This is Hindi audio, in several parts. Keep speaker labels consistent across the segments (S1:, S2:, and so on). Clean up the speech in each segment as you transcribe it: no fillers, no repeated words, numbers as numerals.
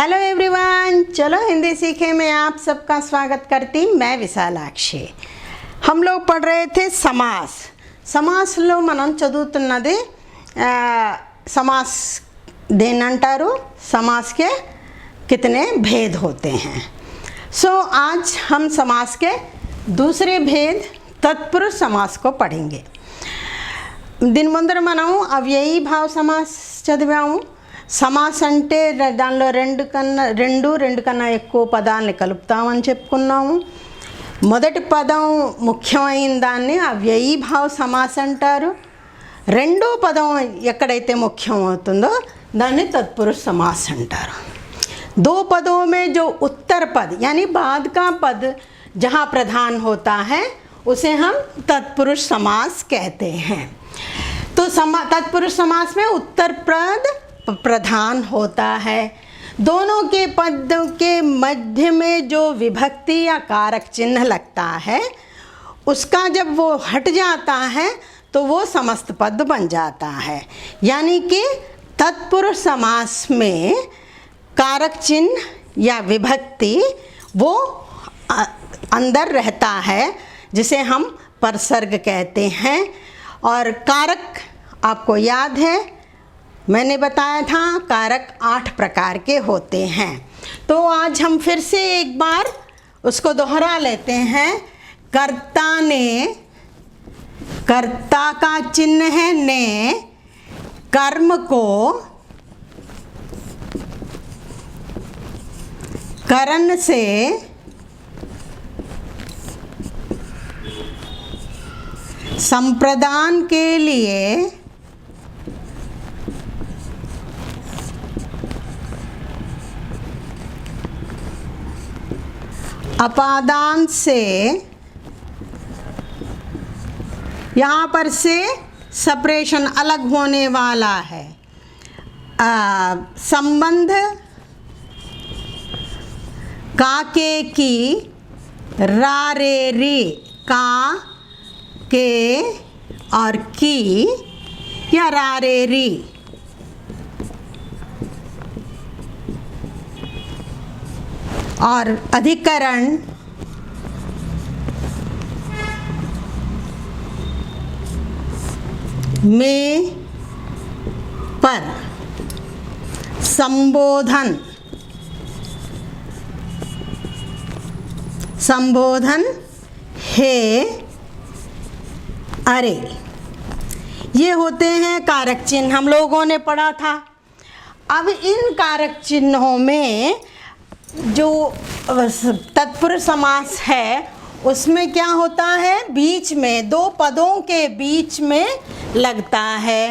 S1: हेलो एवरीवन, चलो हिंदी सीखे में आप सबका स्वागत करती मैं विशालाक्षी। हम लोग पढ़ रहे थे समासలో మనం చదువుతున్నది समास देనంటారు। समास के कितने भेद होते हैं। आज हम समास के दूसरे भेद तत्पुरुष समास को पढ़ेंगे। దీని ముందర మనం అవ్యయీ భావ సమాస్ చదివాము। సమాస్ అంటే దానిలో రెండు కన్నా ఎక్కువ పదాలని కలుపుతామని చెప్పుకున్నాము। మొదటి పదం ముఖ్యమైన దాన్ని అవ్యయీ భావ సమాస్ అంటారు। రెండో పదం ఎక్కడైతే ముఖ్యం అవుతుందో దాన్ని तत्पुरुष समास अंटारू। दो पदों में जो उत्तर पद यानी बाद का पद जहाँ प्रधान होता है उसे हम तत्पुरुष समास कहते हैं। तो तत्पुरुष समास में उत्तर पद प्रधान होता है। दोनों के पदों के मध्य में जो विभक्ति या कारक चिन्ह लगता है उसका जब वो हट जाता है तो वो समस्त पद बन जाता है। यानी कि तत्पुरुष समास में कारक चिन्ह या विभक्ति वो अंदर रहता है जिसे हम परसर्ग कहते हैं। और कारक आपको याद है, मैंने बताया था कारक 8 प्रकार के होते हैं। तो आज हम फिर से एक बार उसको दोहरा लेते हैं। कर्ता ने, कर्ता का चिन्ह है ने, कर्म को करण से संप्रदान के लिए अपादान से, यहाँ पर से सेपरेशन अलग होने वाला है। संबंध का के की रा रे री का के और की या रा रे री और अधिकरण में पर संबोधन है अरे, ये होते हैं कारक चिन्ह, हम लोगों ने पढ़ा था। अब इन कारक चिन्हों में जो तत्पुरुष समास है उसमें क्या होता है, बीच में दो पदों के बीच में लगता है।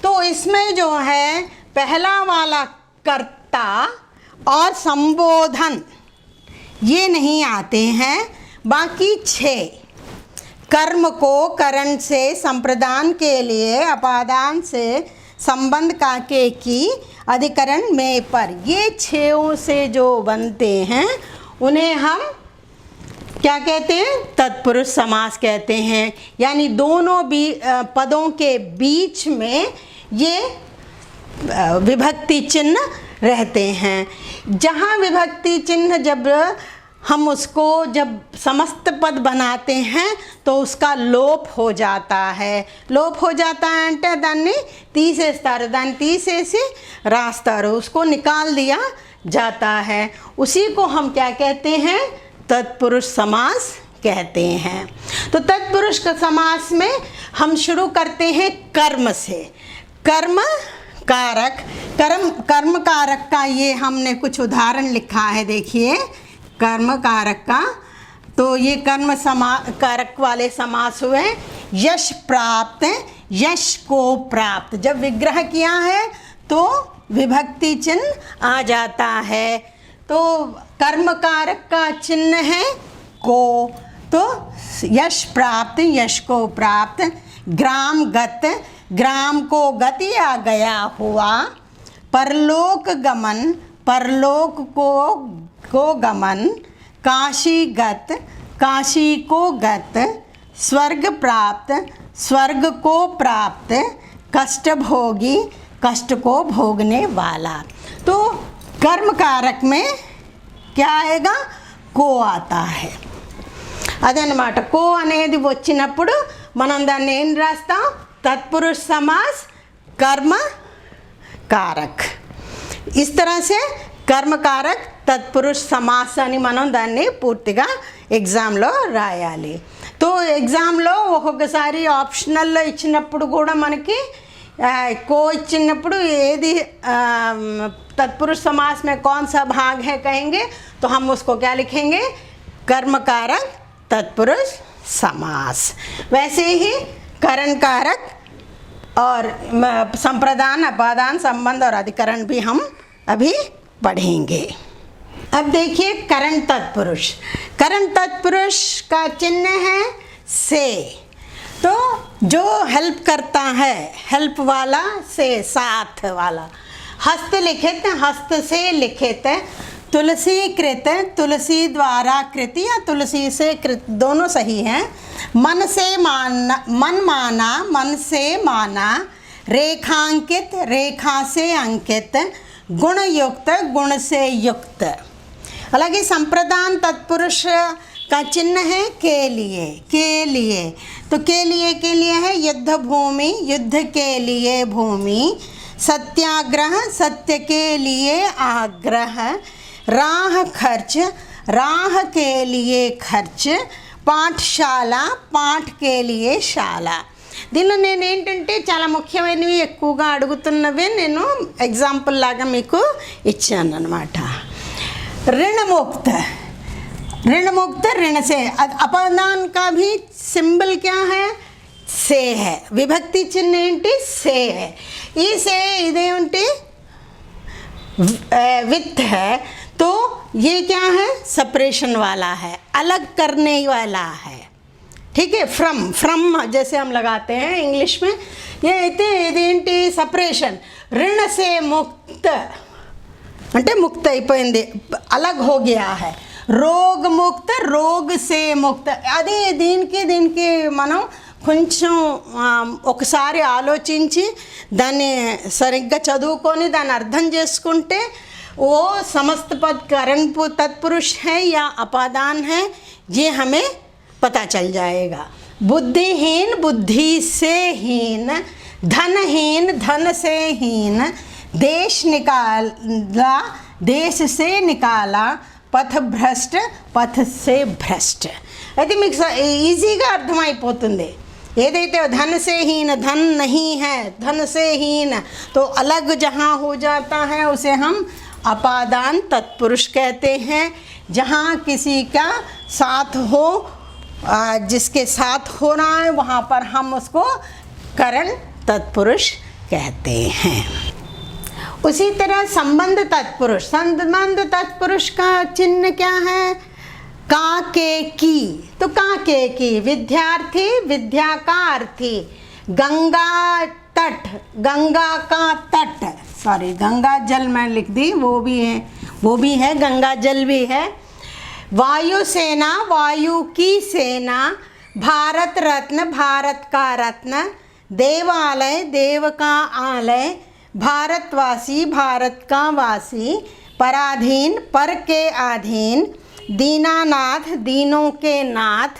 S1: तो इसमें जो है पहला वाला कर्ता और संबोधन ये नहीं आते हैं। बाकी 6 कर्म को करण से, संप्रदान के लिए, अपादान से, संबंध का के की, अधिकरण में पर, ये 6 से जो बनते हैं उन्हें हम क्या कहते हैं, तत्पुरुष समास कहते हैं। यानी दोनों पदों के बीच में ये विभक्ति चिन्ह रहते हैं। जहाँ विभक्ति चिन्ह जब हम उसको जब समस्त पद बनाते हैं तो उसका लोप हो जाता है। लोप हो जाता है అంటే దాన్ని తీసేస్తారు, దాన్ని తీసేసి రాస్తారు, उसको निकाल दिया जाता है। उसी को हम क्या कहते हैं, तत्पुरुष समास कहते हैं। तो तत्पुरुष का समास में हम शुरू करते हैं कर्म से। कर्म कारक, कर्म कारक का ये हमने कुछ उदाहरण लिखा है, देखिए कर्म कारक का। तो ये कर्म कारक वाले समास हुए यश प्राप्त, यश को प्राप्त। जब विग्रह किया है तो विभक्ति चिन्ह आ जाता है। तो कर्म कारक का चिन्ह है को, तो यश प्राप्त, यश को प्राप्त। ग्राम गत, ग्राम को गति आ गया हुआ। परलोक गमन, परलोक को गमन। काशी गत, काशी को गत। स्वर्ग प्राप्त, स्वर्ग को प्राप्त। कष्ट भोगी, कष्ट को भोगने वाला। तो कर्म कारक में क्या आएगा, को आता है. అదనమాట. కో అనేది వచ్చినప్పుడు మనం దాన్ని ఏం రాస్తాం, तत्पुरुष समास कर्म कारक. इस तरह से कर्म कारक तत्पुरुष समास అని మనం దాన్ని పూర్తిగా ఎగ్జామ్లో రాయాలి. तो ఎగ్జామ్లో ఒక్కొక్కసారి ఆప్షనల్లో ఇచ్చినప్పుడు కూడా మనకి को इచ్చినప్పుడు ఏది तत्पुरुष समास में कौन सा भाग है कहेंगे तो हम उसको क्या लिखेंगे, कर्म कारक तत्पुरुष समास. वैसे ही करण कारक और संप्रदान, अपादान, संबंध और अधिकरण भी हम अभी पढ़ेंगे. अब देखिए करण तत्पुरुष. करण तत्पुरुष का चिन्ह है से. तो जो हेल्प करता है, हेल्प वाला से, साथ वाला. हस्त लिखित, हस्त से लिखित. तुलसी कृत, तुलसी द्वारा कृत या तुलसी से कृत, दोनों सही हैं. मन से माना, मन माना, मन से माना. रेखांकित, रेखा से अंकित. गुण युक्त, गुण से युक्त. हालांकि संप्रदान तत्पुरुष का चिन्ह है के लिए. के लिए तो के लिए है युद्ध भूमि, युद्ध के लिए भूमि. सत्याग्रह, सत्य के लिए आग्रह. राह खर्च, राह के लिए खर्च. పాఠశాల, పాఠ్ కే లియే శాల. దీనిలో నేను ఏంటంటే చాలా ముఖ్యమైనవి ఎక్కువగా అడుగుతున్నవే నేను ఎగ్జాంపుల్ లాగా మీకు ఇచ్చాను అన్నమాట. ऋणमुक्त, ऋणमुक्त ऋण से. अपदान का भी सिंबल क्या है, से है. విభక్తి చిహ్న ఏంటి, से है. ఈ से ఇదేంటి, वित्त है. तो ये क्या है, सेपरेशन वाला है, अलग करने वाला है. ठीक है. फ्रॉम, फ्रॉम जैसे हम लगाते हैं इंग्लिश में, ये इदेंटी सेपरेशन. ऋण से मुक्त అంటే ముక్త అయిపోయింది, अलग हो गया है. రోగ ముక్త, రోగ से ముక్త. అది దీనికి మనం కొంచెం ఒకసారి ఆలోచించి దాన్ని సరిగ్గా చదువుకొని దాన్ని అర్థం చేసుకుంటే वो समस्त पद करण तत्पुरुष है या अपादान है ये हमें पता चल जाएगा. बुद्धिहीन, बुद्धि से हीन. धनहीन, धन से हीन. देश निकाला, देश से निकाला. पथ भ्रष्ट, पथ से भ्रष्ट. అయితే మీకు ఈజీగా అర్థమైపోతుంది. ఏదైతే धन से हीन, धन नहीं है, धन से हीन, तो अलग जहाँ हो जाता है उसे हम अपादान तत्पुरुष कहते हैं. जहाँ किसी का साथ हो, जिसके साथ हो रहा है वहाँ पर हम उसको करण तत्पुरुष कहते हैं. उसी तरह संबंध तत्पुरुष. संबंध तत्पुरुष का चिन्ह क्या है, का के की. तो का के की, विद्यार्थी, विद्या का अर्थी. गंगा तट, गंगा का तट, सॉरी गंगा जल मैं लिख दी, वो भी है, गंगा जल भी है. वायु सेना, वायु की सेना. भारत रत्न, भारत का रत्न. देवालय, देव का आलय. भारतवासी, भारत का वासी. पराधीन, पर के अधीन. दीनानाथ, दीनों के नाथ.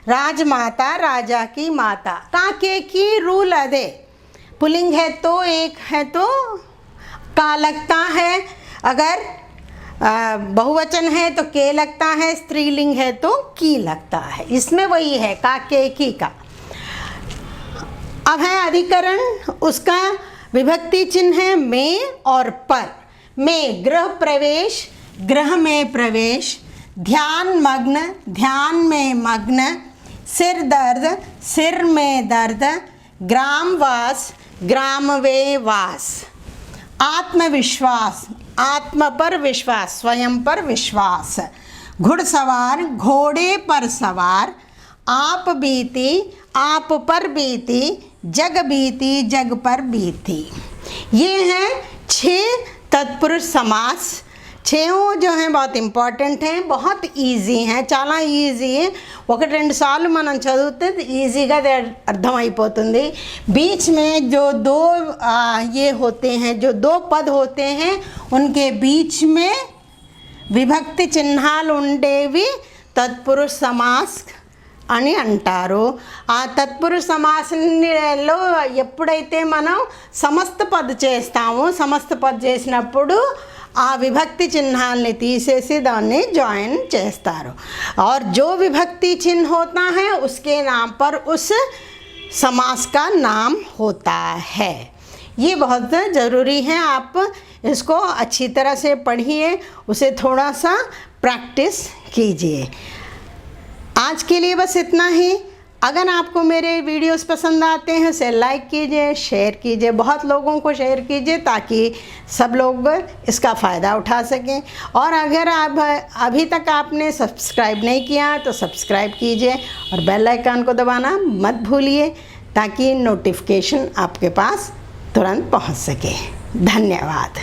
S1: राजमाता, राजा की माता. काके की रूल अदे. पुल्लिंग है तो एक है तो का लगता है, अगर बहुवचन है तो के लगता है, स्त्रीलिंग है तो की लगता है. इसमें वही है का के की का. अब है अधिकरण, उसका विभक्ति चिन्ह है में और पर. में गृह प्रवेश, गृह में प्रवेश. ध्यान मग्न, ध्यान में मग्न. सिर दर्द, सिर में दर्द. ग्रामवास, ग्राम वे वास. आत्मविश्वास, आत्म पर विश्वास, स्वयं पर विश्वास. घुड़सवार, घोड़े पर सवार. आप बीती, आप पर बीती. जग बीती, जग पर बीती. ये हैं 6 तत्पुरुष समास. చేవు जो है बहुत ఇంపార్టెంట్ है, बहुत ఈజీ है, చాలా ఈజీ. 1-2 సార్లు మనం చదివితే ఈజీగా అది అర్థమైపోతుంది. बीच में जो दो ये होते हैं, जो 2 पद होते हैं, उनके बीच में విభక్తి చిహ్నాలు ఉండేవి తత్పురుష సమాస్ అని అంటారు. ఆ తత్పురుష సమాసంలో ఎప్పుడైతే మనం సమస్త పద్ చేస్తామో, సమస్త పద్ చేసినప్పుడు ఆ విభక్తి చిహ్నాల్ని తీసేసి దాన్ని జాయిన్ చేస్తారు. और जो विभक्ति चिन्ह होता है उसके नाम पर उस समास का नाम होता है. ये बहुत ज़रूरी है. आप इसको अच्छी तरह से पढ़िए, उसे थोड़ा सा प्रैक्टिस कीजिए. आज के लिए बस इतना ही. अगर आपको मेरे वीडियोस पसंद आते हैं उसे लाइक कीजिए, शेयर कीजिए, बहुत लोगों को शेयर कीजिए ताकि सब लोग इसका फ़ायदा उठा सकें. और अगर आप अभी तक आपने सब्सक्राइब नहीं किया तो सब्सक्राइब कीजिए और बेल आइकन को दबाना मत भूलिए ताकि नोटिफिकेशन आपके पास तुरंत पहुंच सके. धन्यवाद.